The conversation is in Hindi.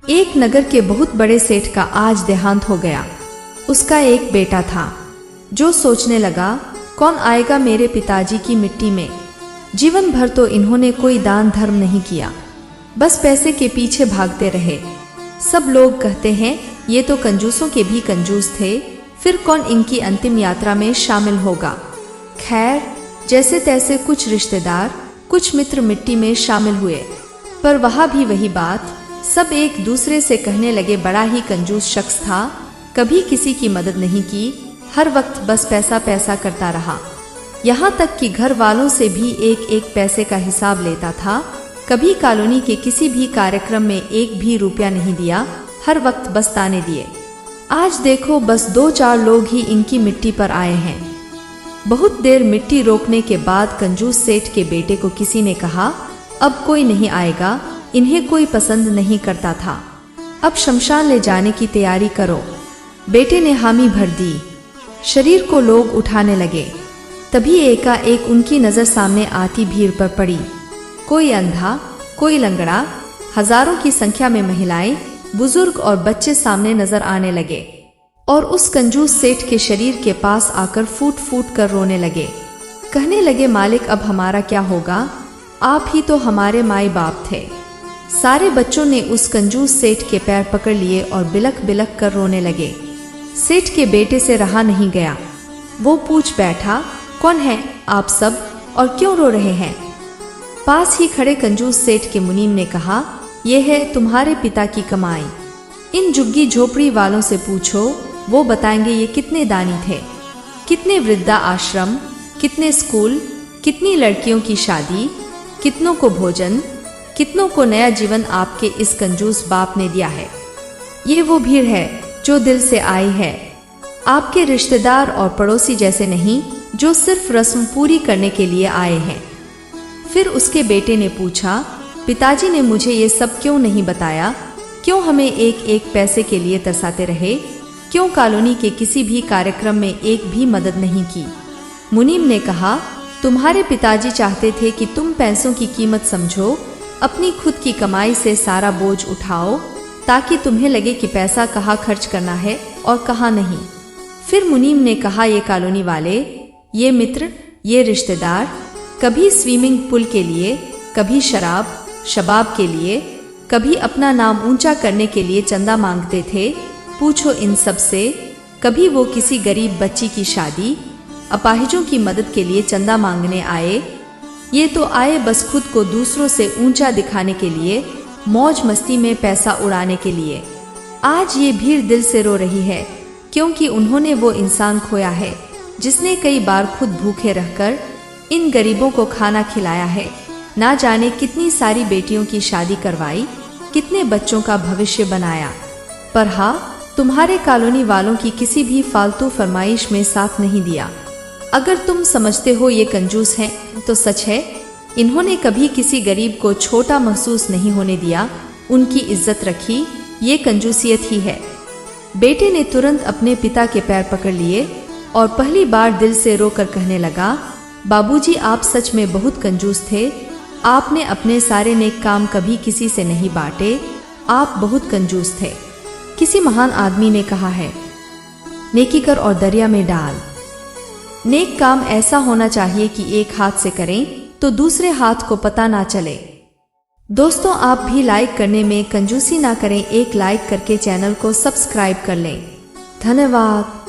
एक नगर के बहुत बड़े सेठ का आज देहांत हो गया। उसका एक बेटा था जो सोचने लगा, कौन आएगा मेरे पिताजी की मिट्टी में। जीवन भर तो इन्होंने कोई दान धर्म नहीं किया, बस पैसे के पीछे भागते रहे। सब लोग कहते हैं ये तो कंजूसों के भी कंजूस थे, फिर कौन इनकी अंतिम यात्रा में शामिल होगा। खैर, जैसे तैसे कुछ रिश्तेदार, कुछ मित्र मिट्टी में शामिल हुए, पर वहाँ भी वही बात, सब एक दूसरे से कहने लगे बड़ा ही कंजूस शख्स था, कभी किसी की मदद नहीं की, हर वक्त बस पैसा पैसा करता रहा। यहाँ तक कि घर वालों से भी एक एक पैसे का हिसाब लेता था। कभी कॉलोनी के किसी भी कार्यक्रम में एक भी रुपया नहीं दिया, हर वक्त बस ताने दिए। आज देखो बस 2-4 लोग ही इनकी मिट्टी पर आए हैं। बहुत देर मिट्टी रोकने के बाद कंजूस सेठ के बेटे को किसी ने कहा, अब कोई नहीं आएगा, इन्हें कोई पसंद नहीं करता था, अब शमशान ले जाने की तैयारी करो। बेटे ने हामी भर दी। शरीर को लोग उठाने लगे। तभी एकाएक उनकी नजर सामने आती भीड़ पर पड़ी। कोई अंधा, कोई लंगड़ा, हजारों की संख्या में महिलाएं, बुजुर्ग और बच्चे सामने नजर आने लगे और उस कंजूस सेठ के शरीर के पास आकर फूट फूट कर रोने लगे। कहने लगे, मालिक अब हमारा क्या होगा, आप ही तो हमारे माई बाप थे। सारे बच्चों ने उस कंजूस सेठ के पैर पकड़ लिए और बिलख बिलख कर रोने लगे। सेठ के बेटे से रहा नहीं गया। वो पूछ बैठा, कौन है आप सब और क्यों रो रहे हैं। पास ही खड़े कंजूस सेठ के मुनीम ने कहा, यह है तुम्हारे पिता की कमाई, इन झुग्गी झोपड़ी वालों से पूछो, वो बताएंगे ये कितने दानी थे, कितने वृद्धा आश्रम, कितने स्कूल, कितनी लड़कियों की शादी, कितनों को भोजन, कितनों को नया जीवन आपके इस कंजूस बाप ने दिया है। ये वो भीड़ है जो दिल से आई है, आपके रिश्तेदार और पड़ोसी जैसे नहीं, जो सिर्फ रस्म पूरी करने के लिए आए हैं। फिर उसके बेटे ने पूछा, पिताजी ने मुझे ये सब क्यों नहीं बताया, क्यों हमें एक एक पैसे के लिए तरसाते रहे, क्यों कॉलोनी के किसी भी कार्यक्रम में एक भी मदद नहीं की। मुनीम ने कहा, तुम्हारे पिताजी चाहते थे कि तुम पैसों की कीमत समझो, अपनी खुद की कमाई से सारा बोझ उठाओ, ताकि तुम्हें लगे कि पैसा कहाँ खर्च करना है और कहाँ नहीं। फिर मुनीम ने कहा, ये कॉलोनी वाले, ये मित्र, ये रिश्तेदार, कभी स्विमिंग पूल के लिए, कभी शबाब के लिए, कभी अपना नाम ऊंचा करने के लिए चंदा मांगते थे। पूछो इन सब से, कभी वो किसी गरीब बच्ची की शादी, अपाहिजों की मदद के लिए चंदा मांगने आए। ये तो आए बस खुद को दूसरों से ऊंचा दिखाने के लिए, मौज मस्ती में पैसा उड़ाने के लिए। आज ये भीड़ दिल से रो रही है, क्योंकि उन्होंने वो इंसान खोया है जिसने कई बार खुद भूखे रहकर इन गरीबों को खाना खिलाया है, ना जाने कितनी सारी बेटियों की शादी करवाई, कितने बच्चों का भविष्य बनाया। पर हाँ, तुम्हारे कॉलोनी वालों की किसी भी फालतू फरमाइश में साथ नहीं दिया। अगर तुम समझते हो ये कंजूस हैं, तो सच है, इन्होंने कभी किसी गरीब को छोटा महसूस नहीं होने दिया, उनकी इज्जत रखी, ये कंजूसियत ही है। बेटे ने तुरंत अपने पिता के पैर पकड़ लिए और पहली बार दिल से रोकर कहने लगा, बाबूजी आप सच में बहुत कंजूस थे, आपने अपने सारे नेक काम कभी किसी से नहीं बांटे, आप बहुत कंजूस थे। किसी महान आदमी ने कहा है, नेकी कर और दरिया में डाल। नेक काम ऐसा होना चाहिए कि एक हाथ से करें तो दूसरे हाथ को पता ना चले। दोस्तों, आप भी लाइक करने में कंजूसी ना करें, एक लाइक करके चैनल को सब्सक्राइब कर लें। धन्यवाद।